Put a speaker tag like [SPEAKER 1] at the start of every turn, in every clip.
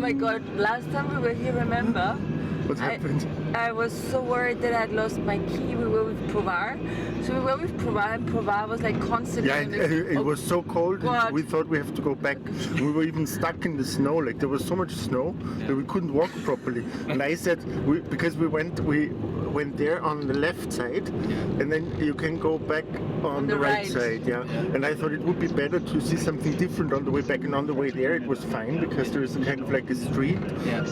[SPEAKER 1] my god, last time we were here, remember?
[SPEAKER 2] What happened?
[SPEAKER 1] I was so worried that I'd lost my key. We were with Provar. So we were with Provar and Provar was like constantly...
[SPEAKER 2] Yeah, it was so cold and we thought we have to go back. We were even stuck in the snow, like there was so much snow that we couldn't walk properly. And I said, because we went there on the left side and then you can go back on the right side, yeah. And I thought it would be better to see something different on the way back, and on the way there it was fine because there is kind of like a street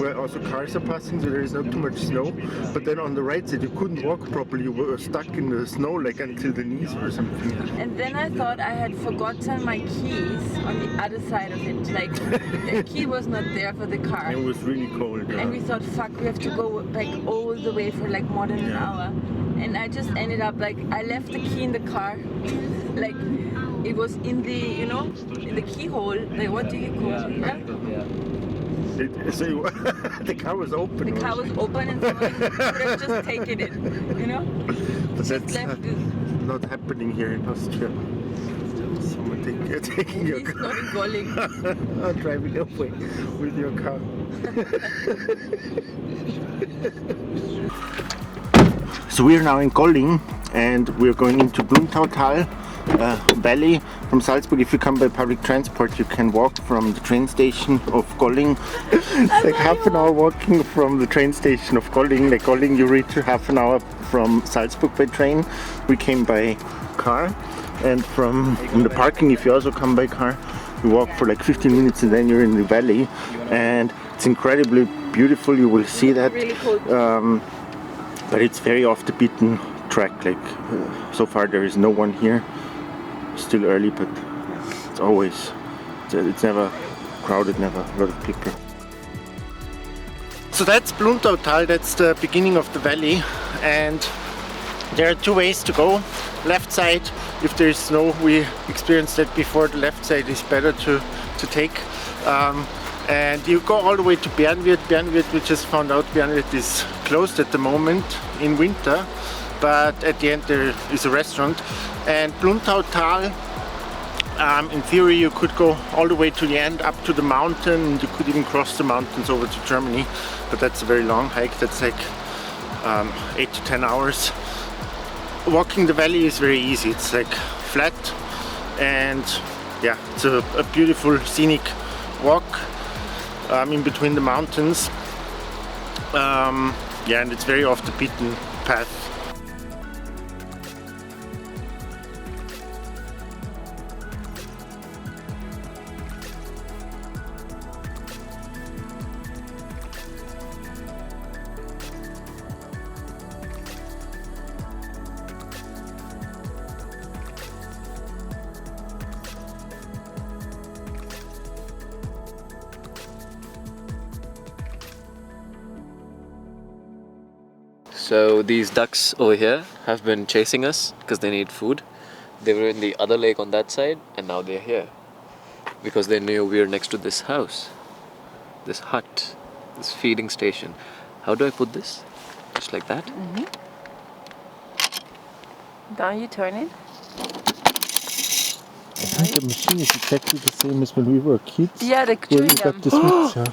[SPEAKER 2] where also cars are passing, so there is not too much snow. But then on the right side you couldn't walk properly, you were stuck in the snow like until the knees or something.
[SPEAKER 1] And then I thought I had forgotten my keys on the other side of it, like the key was not there for the car.
[SPEAKER 2] It was really cold.
[SPEAKER 1] And we thought, fuck, we have to go back all the way for like more than an hour. And I just ended up like, I left the key in the car, like it was in the, you know, in the keyhole, like what do you call it?
[SPEAKER 2] So the car was open.
[SPEAKER 1] The car was open and someone could have just taken it, you know?
[SPEAKER 2] But that's not happening here in Austria. Someone taking your car.
[SPEAKER 1] Not in Golling.
[SPEAKER 2] Driving away with your car. So we are now in Golling and we're going into Bluntautal Valley from Salzburg. If you come by public transport, you can walk from the train station of Golling. It's like half an hour walking from the train station of Golling. Like Golling, you reach half an hour from Salzburg by train. We came by car, and from the parking, if you also come by car, you walk for like 15 minutes and then you're in the valley, and it's incredibly beautiful. You will see that.
[SPEAKER 1] Really cool.
[SPEAKER 2] But it's very off the beaten track. Like so far there is no one here. Still early, but it's never crowded, never a lot of people. So that's Bluntautal, that's the beginning of the valley, and there are two ways to go. Left side, if there is snow, we experienced that before, the left side is better to take. And you go all the way to Bernwirt. Bernwirt, we just found out Bernwirt is closed at the moment in winter, but at the end there is a restaurant. And Bluntautal, in theory you could go all the way to the end, up to the mountain, and you could even cross the mountains over to Germany, but that's a very long hike. That's like 8 to 10 hours. Walking the valley is very easy. It's like flat, and yeah, it's a beautiful scenic walk in between the mountains. Yeah, and it's very off the beaten path.
[SPEAKER 3] So these ducks over here have been chasing us because they need food. They were in the other lake on that side and now they're here because they knew we were next to this house, this hut, this feeding station. How do I put this? Just like that?
[SPEAKER 1] Mm-hmm. Now you turn it.
[SPEAKER 2] I think the machine is exactly the same as when we were kids.
[SPEAKER 1] Yeah, the
[SPEAKER 2] where we got this mixer.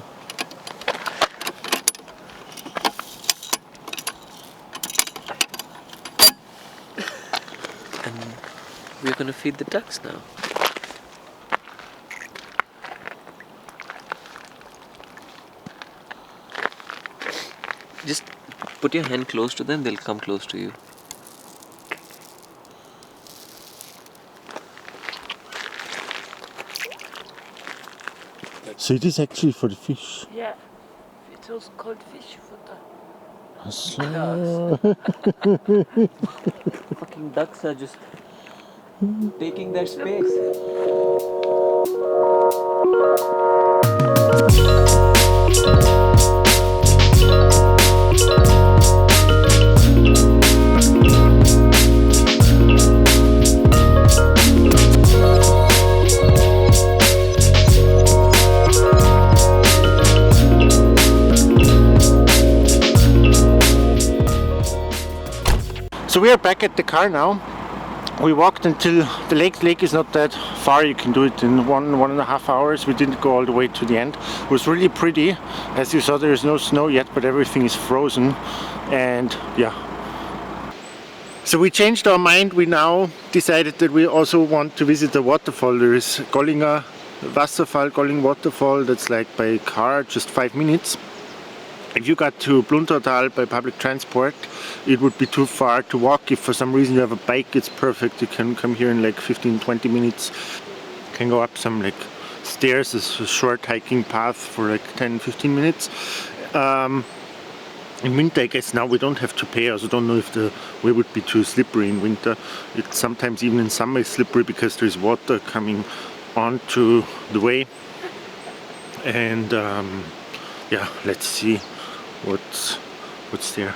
[SPEAKER 3] We're going to feed the ducks now. Just put your hand close to them, they'll come close to you.
[SPEAKER 2] So it is actually for the fish.
[SPEAKER 1] Yeah, it's also called fish fodder.
[SPEAKER 3] Fucking ducks are just taking their space.
[SPEAKER 2] So we are back at the car now, we walked until the lake. The lake is not that far, you can do it in 1.5 hours. We didn't go all the way to the end. It was really pretty. As you saw, there is no snow yet, but everything is frozen. And yeah. So we changed our mind. We now decided that we also want to visit the waterfall. There is Gollinger Wasserfall, Golling waterfall. That's like by car, just 5 minutes. If you got to Bluntautal by public transport, it would be too far to walk. If for some reason you have a bike, it's perfect. You can come here in like 15-20 minutes. You can go up some like stairs, a short hiking path for like 10-15 minutes. In winter, I guess now we don't have to pay. I also don't know if the way would be too slippery in winter. It's sometimes even in summer it's slippery because there's water coming onto the way. And yeah, let's see what's there.